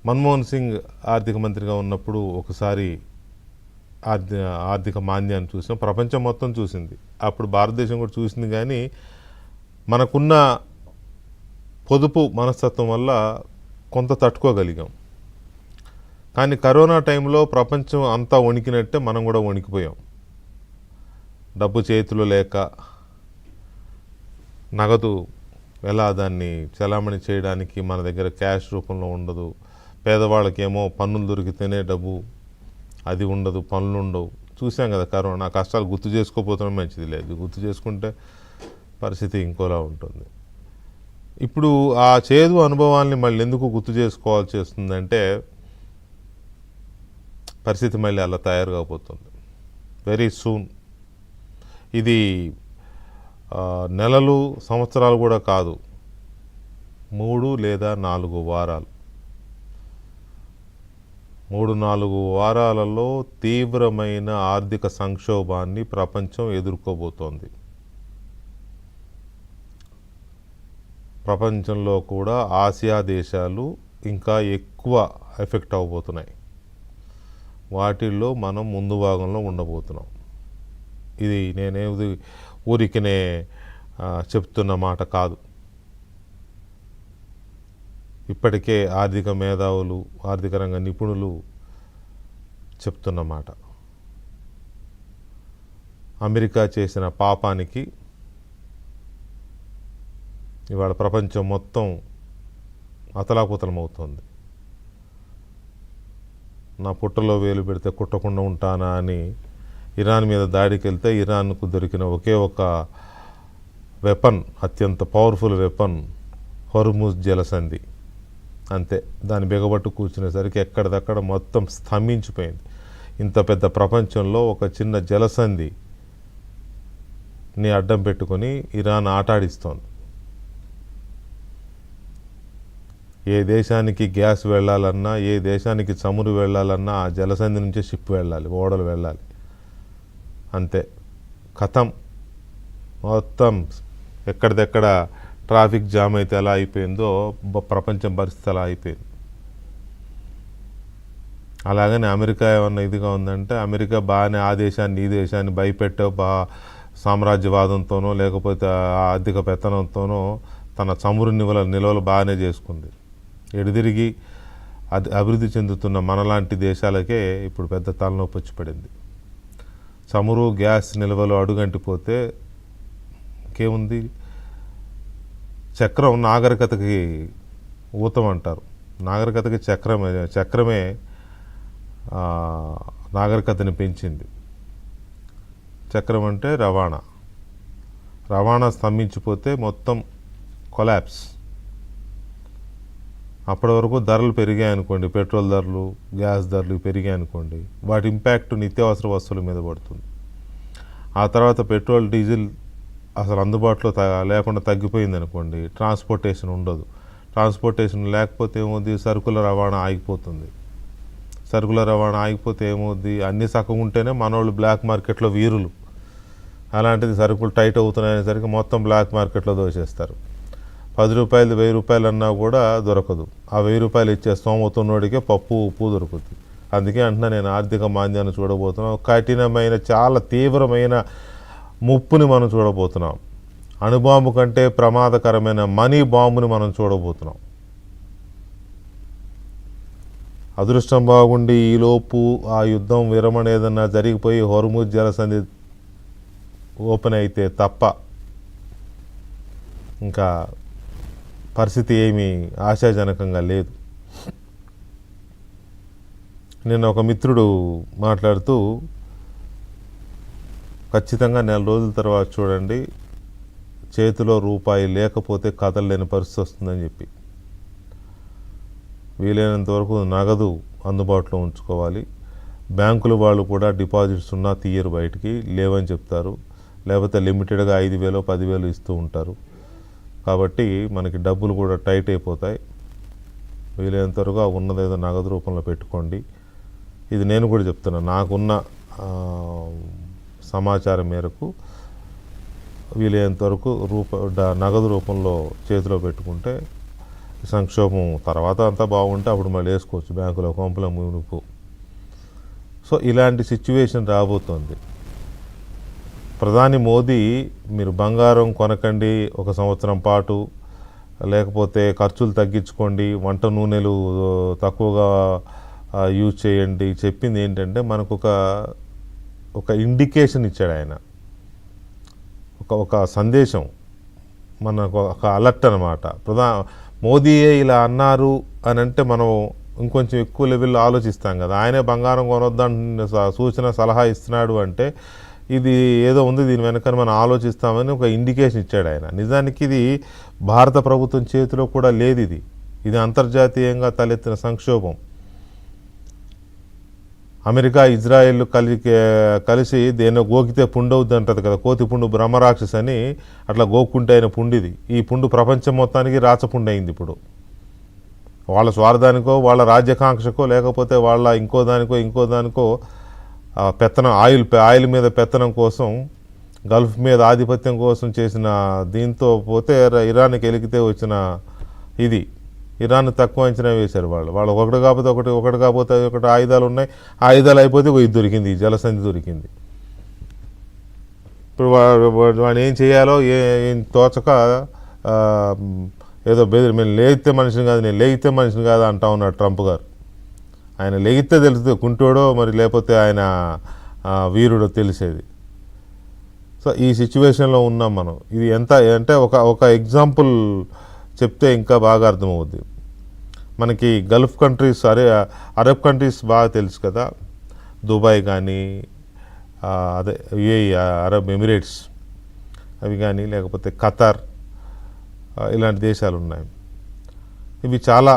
మన్మోహన్ సింగ్ ఆర్థిక మంత్రిగా ఉన్నప్పుడు ఒకసారి ఆర్థిక మాంద్యాన్ని చూసాం, ప్రపంచం మొత్తం చూసింది. అప్పుడు భారతదేశం కూడా చూసింది, కానీ మనకున్న పొదుపు మనస్తత్వం వల్ల కొంత తట్టుకోగలిగాం. కానీ కరోనా టైంలో ప్రపంచం అంతా వణికినట్టే మనం కూడా వణికిపోయాం. డబ్బు చేతిలో లేక, నగదు ఎలా దాన్ని చలామణి చేయడానికి మన దగ్గర క్యాష్ రూపంలో ఉండదు. పేదవాళ్ళకేమో పన్నులు దొరికితేనే డబ్బు, అది ఉండదు, పనులు ఉండవు. చూసాం కదా కరోనా కష్టాలు. గుర్తు చేసుకోకపోవడం మంచిది లేదు, గుర్తు చేసుకుంటే పరిస్థితి ఇంకోలా ఉంటుంది. ఇప్పుడు ఆ చేదు అనుభవాల్ని మళ్ళీ ఎందుకు గుర్తు చేసుకోవాల్సి వస్తుందంటే పరిస్థితి మళ్ళీ అలా తయారు కాబోతుంది వెరీ సూన్. ఇది నెలలు సంవత్సరాలు కూడా కాదు, 3 లేదా 4 వారాలు. 3-4 వారాలలో తీవ్రమైన ఆర్థిక సంక్షోభాన్ని ప్రపంచం ఎదుర్కోబోతోంది. ప్రపంచంలో కూడా ఆసియా దేశాలు ఇంకా ఎక్కువ ఎఫెక్ట్ అవబోతున్నాయి. వాటిల్లో మనం ముందు భాగంలో ఉండబోతున్నాం. ఇది నేనేది ఊరికనే చెప్తున్న మాట కాదు. ఇప్పటికే ఆర్థిక మేధావులు, ఆర్థిక రంగ నిపుణులు చెప్తున్న మాట. అమెరికా చేసిన పాపానికి ఇవాళ ప్రపంచం మొత్తం అతలాకుతలమవుతోంది. నా పుట్టలో వేలు పెడితే కుట్టకుండా ఉంటానా అని ఇరాన్ మీద దాడికి వెళ్తే ఇరాన్కు దొరికిన ఒకే ఒక వెపన్, అత్యంత పవర్ఫుల్ వెపన్, హోర్ముజ్ జలసంధి. అంతే, దాన్ని బిగబట్టు కూర్చునేసరికి ఎక్కడిదక్కడ మొత్తం స్తంభించిపోయింది. ఇంత పెద్ద ప్రపంచంలో ఒక చిన్న జలసంధిని అడ్డం పెట్టుకొని ఇరాన్ ఆటాడిస్తోంది. ఏ దేశానికి గ్యాస్ వెళ్ళాలన్నా, ఏ దేశానికి చమురు వెళ్ళాలన్నా ఆ జలసంధి నుంచే షిప్ వెళ్ళాలి, ఓడలు వెళ్ళాలి. అంతే, ఖతం. మొత్తం ఎక్కడిదెక్కడ ట్రాఫిక్ జామ్ అయితే ఎలా అయిపోయిందో ప్రపంచం పరిస్థితి అలా అయిపోయింది. అలాగని అమెరికా ఏమన్నా ఇదిగా ఉందంటే, అమెరికా బాగానే ఆ దేశాన్ని ఈ దేశాన్ని భయపెట్టో సామ్రాజ్యవాదంతోనో లేకపోతే ఆర్థిక పెత్తనంతోనో తన చమురు నిల్వలు బాగానే చేసుకుంది. ఎడుదిరిగి అభివృద్ధి చెందుతున్న మనలాంటి దేశాలకే ఇప్పుడు పెద్ద తలనొప్పి వచ్చి పడింది. చమురు గ్యాస్ నిల్వలు అడుగంటిపోతే ఇంకేముంది? చక్రం నాగరికతకి ఊతం అంటారు. నాగరికతకి చక్రమే నాగరికతని పెంచింది. చక్రం అంటే రవాణా స్తంభించిపోతే మొత్తం కొలాప్స్. అప్పటి వరకు ధరలు పెరిగాయనుకోండి, పెట్రోల్ ధరలు, గ్యాస్ ధరలు పెరిగాయనుకోండి, వాటి ఇంపాక్ట్ నిత్యావసర వస్తువుల మీద పడుతుంది. ఆ తర్వాత పెట్రోల్, డీజిల్ అసలు అందుబాటులో లేకుండా తగ్గిపోయింది అనుకోండి, ట్రాన్స్పోర్టేషన్ ఉండదు. ట్రాన్స్పోర్టేషన్ లేకపోతే ఏమవుద్ది? సరుకుల రవాణా ఆగిపోతుంది. సరుకుల రవాణా ఆగిపోతే ఏమవుద్ది? అన్నీ సగం ఉంటేనే మనోళ్ళు బ్లాక్ మార్కెట్లో వీరులు. అలాంటిది సరుకులు టైట్ అవుతున్నాయనేసరికి మొత్తం బ్లాక్ మార్కెట్లో దోచేస్తారు. 10 రూపాయలు 1000 రూపాయలు అన్నా కూడా దొరకదు. ఆ 1000 రూపాయలు ఇచ్చే స్తోమతున్నోడికే పప్పు ఉప్పు దొరుకుతుంది. అందుకే అంటున్నా, నేను ఆర్థిక మాంద్యాన్ని చూడబోతున్నాం. కఠినమైన, చాలా తీవ్రమైన ముప్పుని మనం చూడబోతున్నాం. అణుబాంబు కంటే ప్రమాదకరమైన మనీ బాంబుని మనం చూడబోతున్నాం. అదృష్టం బాగుండి ఈలోపు ఆ యుద్ధం విరమణ ఏదన్నా జరిగిపోయి హోర్ముజ్ జలసంధి ఓపెన్ అయితే తప్ప ఇంకా పరిస్థితి ఏమీ ఆశాజనకంగా లేదు. నిన్న ఒక మిత్రుడు మాట్లాడుతూ, ఖచ్చితంగా 4 రోజుల తర్వాత చూడండి చేతిలో రూపాయి లేకపోతే కదలలేని పరిస్థితి వస్తుందని చెప్పి. వీలైనంత వరకు నగదు అందుబాటులో ఉంచుకోవాలి. బ్యాంకుల వాళ్ళు కూడా డిపాజిట్స్ ఉన్నా తీయరు, బయటికి లేవని చెప్తారు. లేకపోతే లిమిటెడ్గా 5,000 10,000 ఇస్తూ ఉంటారు. కాబట్టి మనకి డబ్బులు కూడా టైట్ అయిపోతాయి. వీలైనంత వరకు ఉన్నదేదో నగదు రూపంలో పెట్టుకోండి. ఇది నేను కూడా చెప్తున్నా, నాకున్న సమాచారం మేరకు వీలైనంత వరకు నగదు రూపంలో చేతిలో పెట్టుకుంటే సంక్షోభం తర్వాత అంతా బాగుంటే అప్పుడు మళ్ళీ వేసుకోవచ్చు బ్యాంకులో కొంపల మునుపు. సో ఇలాంటి సిచ్యువేషన్ రాబోతోంది. ప్రధాని మోదీ మీరు బంగారం కొనకండి 1 సంవత్సరం పాటు, లేకపోతే ఖర్చులు తగ్గించుకోండి, వంట నూనెలు తక్కువగా యూజ్ చేయండి చెప్పింది ఏంటంటే మనకు ఒక ఇండికేషన్ ఇచ్చాడు ఆయన, ఒక సందేశం, మనకు ఒక అలర్ట్ అనమాట. మోదీయే ఇలా అన్నారు అని అంటే మనం ఇంకొంచెం ఎక్కువ లెవెల్లో ఆలోచిస్తాం కదా. ఆయనే బంగారం కొనొద్దని సూచన సలహా ఇస్తున్నాడు అంటే ఇది ఏదో ఉంది దీని వెనక మనం ఆలోచిస్తామని ఒక ఇండికేషన్ ఇచ్చాడు ఆయన. నిజానికి ఇది భారత ప్రభుత్వం చేతిలో కూడా లేదు, ఇది అంతర్జాతీయంగా తలెత్తిన సంక్షోభం. అమెరికా ఇజ్రాయెల్ కలిసి దేన్నో గోకితే పుండు అవుద్ది అంటది కదా, కోతి పుండు బ్రహ్మరాక్షస్ అని, అట్లా గోక్కుంటే అయిన పుండిది. ఈ పుండు ప్రపంచం మొత్తానికి రాచపుండు అయింది ఇప్పుడు. వాళ్ళ స్వార్థానికో, వాళ్ళ రాజ్యకాంక్షకో, లేకపోతే వాళ్ళ ఇంకో దానికో పెత్తనం, ఆయిల్ మీద పెత్తనం కోసం, గల్ఫ్ మీద ఆధిపత్యం కోసం చేసిన దీంతో పోతే ఇరాన్కి ఎలిగితే వచ్చిన ఇది. ఇరాన్ తక్కువ అంచనా వేశారు వాళ్ళు ఒకటి కాకపోతే ఒకటి ఆయుధాలు ఉన్నాయి, ఆయుధాలు అయిపోతే ఇది దొరికింది, ఈ జలసంధి దొరికింది. ఇప్పుడు వాడు ఏం చేయాలో ఏం తోచక ఏదో మేము లేగితే మనిషిని కాదు, నేను లేగితే మనిషిని కాదు అంటా ఉన్నాడు ట్రంప్ గారు. ఆయన లేగితే తెలుస్తుంది కుంటోడో మరి లేకపోతే ఆయన వీరుడో తెలిసేది. సో ఈ సిచ్యువేషన్లో ఉన్నాం మనం. ఇది ఎంత అంటే ఒక ఎగ్జాంపుల్ చెప్తే ఇంకా బాగా అర్థమవుద్ది. మనకి గల్ఫ్ కంట్రీస్, అరబ్ కంట్రీస్ బాగా తెలుసు కదా, దుబాయ్ కానీ అదే యుఏఈ అరబ్ ఎమిరేట్స్ అవి కానీ, లేకపోతే ఖతార్, ఇలాంటి దేశాలు ఉన్నాయి. ఇవి చాలా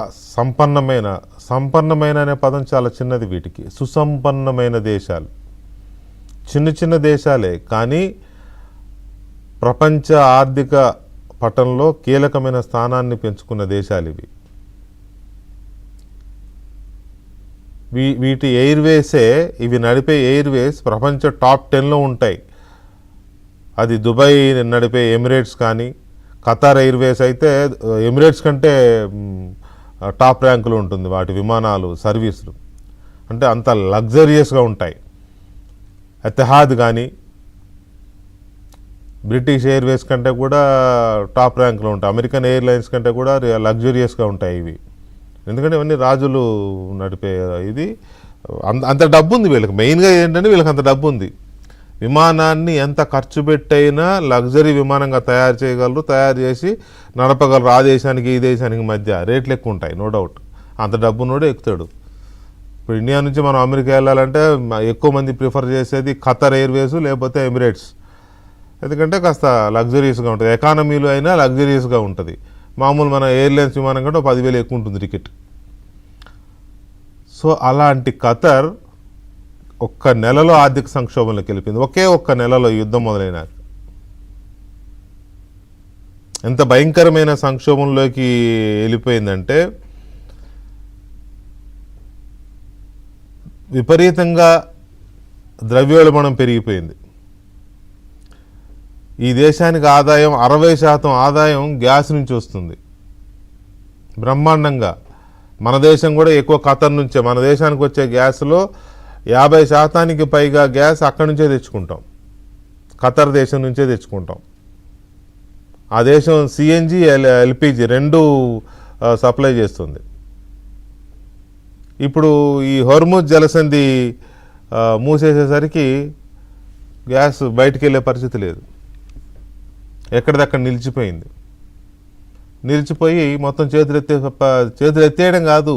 సంపన్నమైన అనే పదం చాలా చిన్నది వీటికి. సుసంపన్నమైన దేశాలు, చిన్న దేశాలే కానీ ప్రపంచ ఆర్థిక పటంలో కీలకమైన స్థానాన్ని పెంచుకున్న దేశాలు ఇవి. వీటి ఇవి నడిపే ఎయిర్వేస్ ప్రపంచ టాప్ 10లో ఉంటాయి. అది దుబాయ్ నడిపే ఎమిరేట్స్ కానీ, ఖతార్ ఎయిర్వేస్ అయితే ఎమిరేట్స్ కంటే టాప్ ర్యాంకులో ఉంటుంది వాటి విమానాలు సర్వీసులు, అంటే అంత లగ్జరియస్గా ఉంటాయి. ఎతిహాద్ కానీ బ్రిటిష్ ఎయిర్వేస్ కంటే కూడా టాప్ ర్యాంక్లో ఉంటాయి. అమెరికన్ ఎయిర్లైన్స్ కంటే కూడా లగ్జరియస్గా ఉంటాయి ఇవి. ఎందుకంటే ఇవన్నీ రాజులు నడిపే ఇది. అంత డబ్బు ఉంది వీళ్ళకి. మెయిన్గా ఏంటంటే వీళ్ళకి అంత డబ్బు ఉంది. విమానాన్ని ఎంత ఖర్చు పెట్టైనా లగ్జరీ విమానంగా తయారు చేయగలరు, తయారు చేసి నడపగలరు. ఆ దేశానికి ఈ దేశానికి మధ్య రేట్లు ఎక్కువ ఉంటాయి, నో డౌట్. అంత డబ్బున్నోడే ఎక్కుతాడు. ఇప్పుడు ఇండియా నుంచి మనం అమెరికా వెళ్ళాలంటే ఎక్కువ మంది ప్రిఫర్ చేసేది ఖతార్ ఎయిర్వేస్ లేకపోతే ఎమిరేట్స్. ఎందుకంటే కాస్త లగ్జరీస్గా ఉంటుంది, ఎకానమీలో అయినా లగ్జరీస్గా ఉంటుంది. మామూలు మన ఎయిర్లైన్స్ విమానం కంటే 10,000 ఎక్కువ ఉంటుంది టికెట్. సో అలాంటి ఖతార్ ఒక్క నెలలో ఆర్థిక సంక్షోభంలోకి వెళ్ళిపోయింది. ఒక్క నెలలో యుద్ధం మొదలైనాక ఎంత భయంకరమైన సంక్షోభంలోకి వెళ్ళిపోయిందంటే విపరీతంగా ద్రవ్యోల్బణం పెరిగిపోయింది. ఈ దేశానికి ఆదాయం 60% ఆదాయం గ్యాస్ నుంచి వస్తుంది బ్రహ్మాండంగా. మన దేశం కూడా ఎక్కువ ఖతార్ నుంచే. మన దేశానికి వచ్చే గ్యాస్లో 50% పైగా గ్యాస్ అక్కడి నుంచే తెచ్చుకుంటాం, ఖతార్ దేశం నుంచే తెచ్చుకుంటాం. ఆ దేశం సిఎన్జి, ఎల్పిజి రెండు సప్లై చేస్తుంది. ఇప్పుడు ఈ హోర్ముజ్ జలసంధి మూసేసేసరికి గ్యాస్ బయటికి వెళ్ళే పరిస్థితి లేదు, ఎక్కడిదక్కడ నిలిచిపోయి మొత్తం చేతులు ఎత్తేయడం కాదు,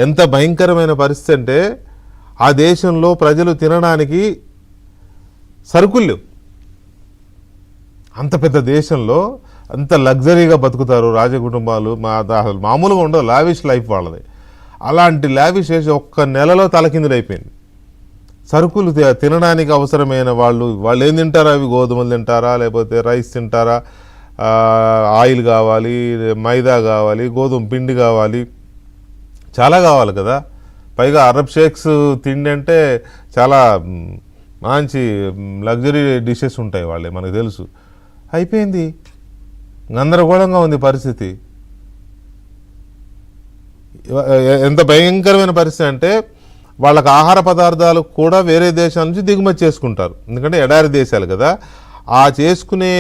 ఎంత భయంకరమైన పరిస్థితి అంటే ఆ దేశంలో ప్రజలు తినడానికి సరుకులు లేవు. అంత పెద్ద దేశంలో అంత లగ్జరీగా బతుకుతారు రాజకుటుంబాలు, మామూలుగా ఉండదు, లావిష్ లైఫ్ వాళ్ళది. అలాంటి లావిష్ చేసి ఒక్క నెలలో తలకిందులైపోయింది. సరుకులు తినడానికి అవసరమైన వాళ్ళు ఏం తింటారా? అవి గోధుమలు తింటారా, లేకపోతే రైస్ తింటారా, ఆయిల్ కావాలి, మైదా కావాలి, గోధుమ పిండి కావాలి, చాలా కావాలి కదా. పైగా అరబ్ షేక్స్ తిండి అంటే చాలా మంచి లగ్జరీ డిషెస్ ఉంటాయి వాళ్ళే, మనకు తెలుసు. అయిపోయింది, గందరగోళంగా ఉంది పరిస్థితి. ఎంత భయంకరమైన పరిస్థితి అంటే వాళ్ళకి ఆహార పదార్థాలు కూడా వేరే దేశాల నుంచి దిగుమతి చేసుకుంటారు. ఎందుకంటే ఎడారి దేశాలు కదా, ఆ చేసుకునే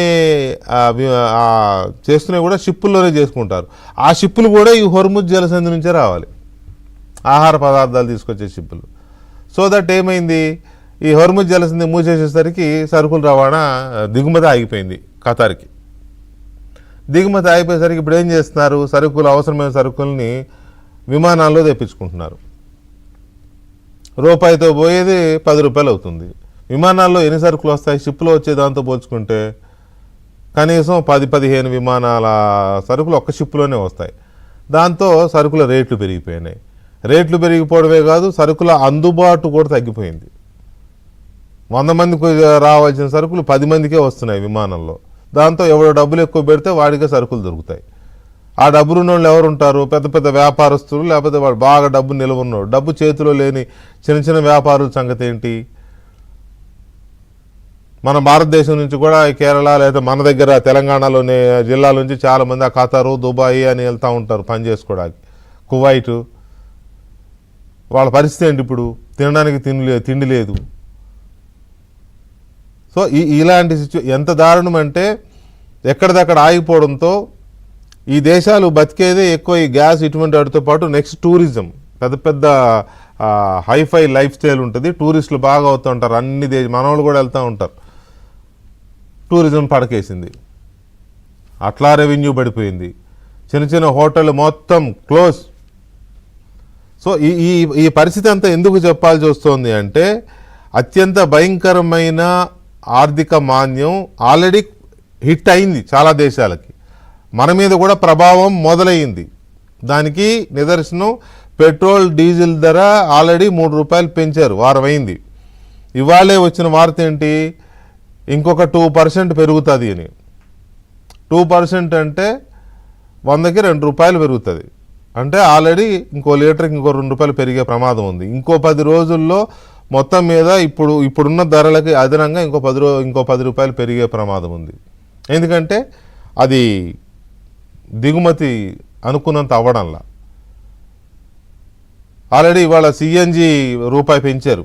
చేసుకునే కూడా షిప్పుల్లోనే చేసుకుంటారు. ఆ షిప్పులు కూడా ఈ హోర్ముజ్ జలసంధి నుంచే రావాలి, ఆహార పదార్థాలు తీసుకొచ్చే షిప్పులు. సో దట్ ఏమైంది, ఈ హోర్ముజ్ జలసంధి మూసేసేసరికి సరుకుల రవాణా దిగుమతి ఆగిపోయింది ఖతార్కి. దిగుమతి ఆగిపోయేసరికి ఇప్పుడు ఏం చేస్తున్నారు, సరుకులు అవసరమైన సరుకుల్ని విమానాల్లో తెప్పించుకుంటున్నారు. రూపాయితో పోయేది 10 రూపాయలు అవుతుంది. విమానాల్లో ఎన్ని సరుకులు వస్తాయి, షిప్లో వచ్చే దాంతో పోల్చుకుంటే కనీసం 10-15 విమానాల సరుకులు ఒక్క షిప్లోనే వస్తాయి. దాంతో సరుకుల రేట్లు పెరిగిపోయినాయి. రేట్లు పెరిగిపోవడమే కాదు, సరుకుల అందుబాటు కూడా తగ్గిపోయింది. 100 మందికి రావాల్సిన సరుకులు 10 మందికే వస్తున్నాయి విమానంలో. దాంతో ఎవడో డబ్బులు ఎక్కువ పెడితే వాడికే సరుకులు దొరుకుతాయి. ఆ డబ్బులు ఉన్న వాళ్ళు ఎవరు ఉంటారు, పెద్ద పెద్ద వ్యాపారస్తులు, లేకపోతే వాడు బాగా డబ్బు నిల్వ ఉన్నాడు. డబ్బు చేతిలో లేని చిన్న చిన్న వ్యాపారుల సంగతి ఏంటి? మన భారతదేశం నుంచి కూడా కేరళ లేదా మన దగ్గర తెలంగాణలోని జిల్లాల నుంచి చాలామంది ఆ ఖతారు, దుబాయ్ అని వెళ్తూ ఉంటారు పని చేసుకోవడానికి, కువైట్. వాళ్ళ పరిస్థితి ఏంటి ఇప్పుడు? తినడానికి తిండి లేదు. సో ఇలాంటి ఎంత దారుణం అంటే ఎక్కడిదక్కడ ఆగిపోవడంతో ఈ దేశాలు బతికేదే ఎక్కువ ఈ గ్యాస్ ఇటువంటి వాటితో పాటు నెక్స్ట్ టూరిజం. పెద్ద పెద్ద హైఫై లైఫ్ స్టైల్ ఉంటుంది, టూరిస్టులు బాగా అవుతూ ఉంటారు. అన్ని మనవాళ్ళు కూడా వెళ్తూ ఉంటారు. టూరిజం పడకేసింది, అట్లా రెవెన్యూ పడిపోయింది. చిన్న చిన్న హోటళ్ళు మొత్తం క్లోజ్. సో ఈ పరిస్థితి అంతా ఎందుకు చెప్పాల్సి వస్తుంది అంటే అత్యంత భయంకరమైన ఆర్థిక మాంద్యం ఆల్రెడీ హిట్ అయింది చాలా దేశాలకి, మన మీద కూడా ప్రభావం మొదలయ్యింది. దానికి నిదర్శనం పెట్రోల్ డీజిల్ ధర ఆల్రెడీ 3 రూపాయలు పెంచారు, వారం అయింది. ఇవాళే వచ్చిన వార్త ఏంటి, ఇంకొక 2% పెరుగుతుంది అని. 2% అంటే 100కి 2 రూపాయలు పెరుగుతుంది. అంటే ఆల్రెడీ ఇంకో లీటర్కి ఇంకో 2 రూపాయలు పెరిగే ప్రమాదం ఉంది. ఇంకో 10 రోజుల్లో మొత్తం మీద ఇప్పుడున్న ధరలకి అదనంగా ఇంకో 10 రూపాయలు పెరిగే ప్రమాదం ఉంది. ఎందుకంటే అది దిగుమతి అనుకున్నంత అవ్వడంలా. ఆల్రెడీ ఇవాళ సిఎన్జి రూపాయి పెంచారు,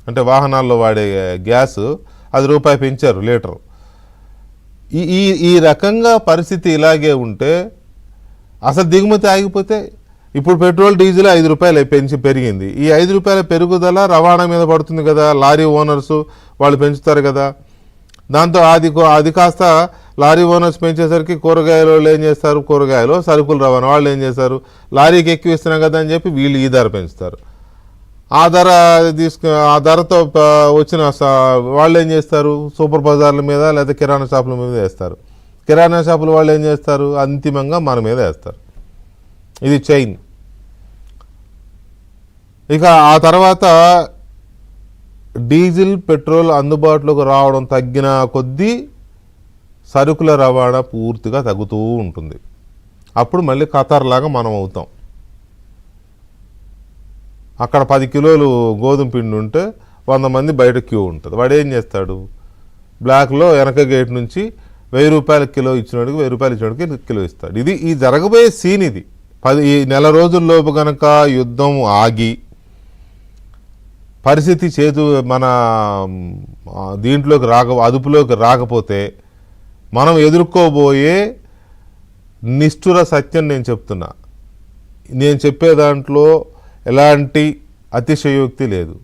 అంటే వాహనాల్లో వాడే గ్యాస్ అది రూపాయి పెంచారు లీటరు. ఈ రకంగా పరిస్థితి ఇలాగే ఉంటే అసలు దిగుమతి ఆగిపోతే, ఇప్పుడు పెట్రోల్ డీజిల్ 5 రూపాయలు పెరిగింది. ఈ 5 రూపాయల పెరుగుదల రవాణా మీద పడుతుంది కదా, లారీ ఓనర్సు వాళ్ళు పెంచుతారు కదా. దాంతో అది కాస్త లారీ ఓనర్స్ పెంచేసరికి కూరగాయలు వాళ్ళు ఏం చేస్తారు, కూరగాయలు సరుకులు రవాణా వాళ్ళు ఏం చేస్తారు, లారీకి ఎక్కువ ఇస్తున్నాం కదా అని చెప్పి వీళ్ళు ఈ ధర పెంచుతారు. ఆ ధరతో వచ్చిన వాళ్ళు ఏం చేస్తారు, సూపర్ బజార్ల మీద లేదా కిరాణా షాపుల మీద వేస్తారు. కిరాణా షాపుల వాళ్ళు ఏం చేస్తారు, అంతిమంగా మన మీద వేస్తారు. ఇది చైన్. ఇక ఆ తర్వాత డీజిల్ పెట్రోల్ అందుబాటులోకి రావడం తగ్గిన కొద్దీ సరుకుల రవాణా పూర్తిగా తగ్గుతూ ఉంటుంది. అప్పుడు మళ్ళీ ఖతార్ లాగా మనం అవుతాం. అక్కడ 10 కిలోలు గోధుమ పిండి ఉంటే 100 మంది బయట క్యూ ఉంటుంది. వాడు ఏం చేస్తాడు, బ్లాక్లో వెనక గేట్ నుంచి 1000 రూపాయల కిలో ఇచ్చినోడికి 1000 రూపాయలు ఇచ్చినోడికి కిలో ఇస్తాడు. ఈ జరగబోయే సీన్ ఇది. ఈ నెల రోజుల్లోపు కనుక యుద్ధం ఆగి పరిస్థితి మన దీంట్లోకి అదుపులోకి రాకపోతే మనం ఎదుర్కోబోయే నిష్ఠుర సత్యం నేను చెప్తున్నా. నేను చెప్పే దాంట్లో ఎలాంటి అతిశయోక్తి లేదు.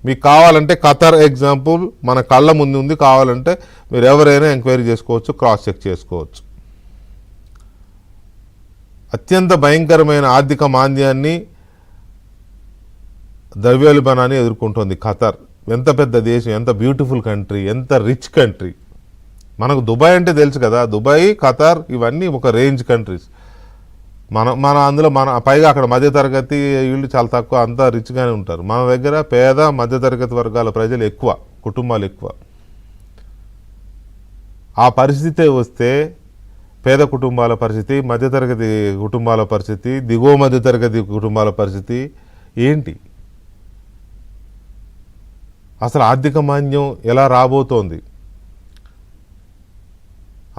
మీకు కావాలంటే ఖతార్ ఎగ్జాంపుల్ మన కళ్ళ ముందు ఉంది, కావాలంటే మీరు ఎవరైనా ఎంక్వైరీ చేసుకోవచ్చు, క్రాస్ చెక్ చేసుకోవచ్చు. అత్యంత భయంకరమైన ఆర్థిక మాంద్యాన్ని, ద్రవ్యోల్బణాన్ని ఎదుర్కొంటుంది ఖతార్. ఎంత పెద్ద దేశం, ఎంత బ్యూటిఫుల్ కంట్రీ, ఎంత రిచ్ కంట్రీ. మనకు దుబాయ్ అంటే తెలుసు కదా, దుబాయ్, ఖతార్ ఇవన్నీ ఒక రేంజ్ కంట్రీస్. మన అందులో పైగా అక్కడ మధ్యతరగతి వీళ్ళు చాలా తక్కువ, అంతా రిచ్గానే ఉంటారు. మన దగ్గర పేద మధ్యతరగతి వర్గాల ప్రజలు ఎక్కువ, కుటుంబాలు ఎక్కువ. ఆ పరిస్థితే వస్తే పేద కుటుంబాల పరిస్థితి, మధ్యతరగతి కుటుంబాల పరిస్థితి, దిగువ మధ్యతరగతి కుటుంబాల పరిస్థితి ఏంటి? అసలు ఆర్థిక మాంద్యం ఎలా రాబోతోంది?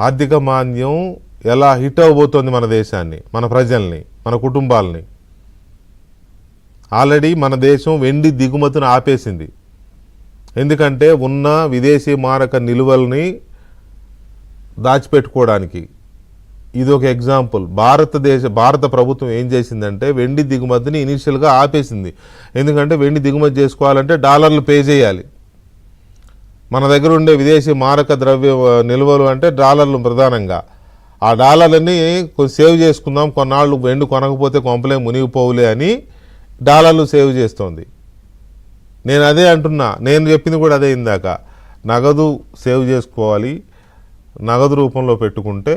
ఆర్థిక మాంద్యం ఎలా హిట్ అవ్వబోతోంది మన దేశాన్ని, మన ప్రజల్ని, మన కుటుంబాలని. ఆల్రెడీ మన దేశం వెండి దిగుమతిని ఆపేసింది. ఎందుకంటే ఉన్న విదేశీ మారక నిలువల్ని దాచిపెట్టుకోవడానికి. ఇది ఒక ఎగ్జాంపుల్. భారత ప్రభుత్వం ఏం చేసిందంటే వెండి దిగుమతిని ఇనీషియల్గా ఆపేసింది. ఎందుకంటే వెండి దిగుమతి చేసుకోవాలంటే డాలర్లు పే చేయాలి. మన దగ్గర ఉండే విదేశీ మారక ద్రవ్య నిల్వలు అంటే డాలర్లు ప్రధానంగా. ఆ డాలర్లని సేవ్ చేసుకుందాం, కొన్నాళ్ళు వెండి కొనకపోతే కొంపలే మునిగిపోవులే అని డాలర్లు సేవ్ చేస్తోంది. నేను అదే అంటున్నా, నేను చెప్పింది కూడా అదే ఇందాక. నగదు సేవ్ చేసుకోవాలి, నగదు రూపంలో పెట్టుకుంటే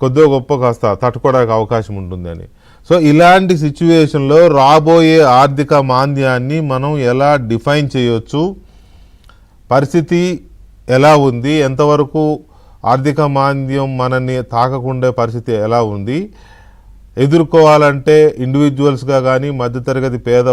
కొద్దిగా గొప్ప కాస్త తట్టుకోవడానికి అవకాశం ఉంటుందని. సో ఇలాంటి సిచ్యువేషన్లో రాబోయే ఆర్థిక మాంద్యాన్ని మనం ఎలా డిఫైన్ చేయొచ్చు, పరిస్థితి ఎలా ఉంది, ఎంతవరకు ఆర్థిక మాంద్యం మనల్ని తాకకుండే పరిస్థితి ఎలా ఉంది, ఎదుర్కోవాలంటే ఇండివిజువల్స్గా కానీ మధ్యతరగతి పేద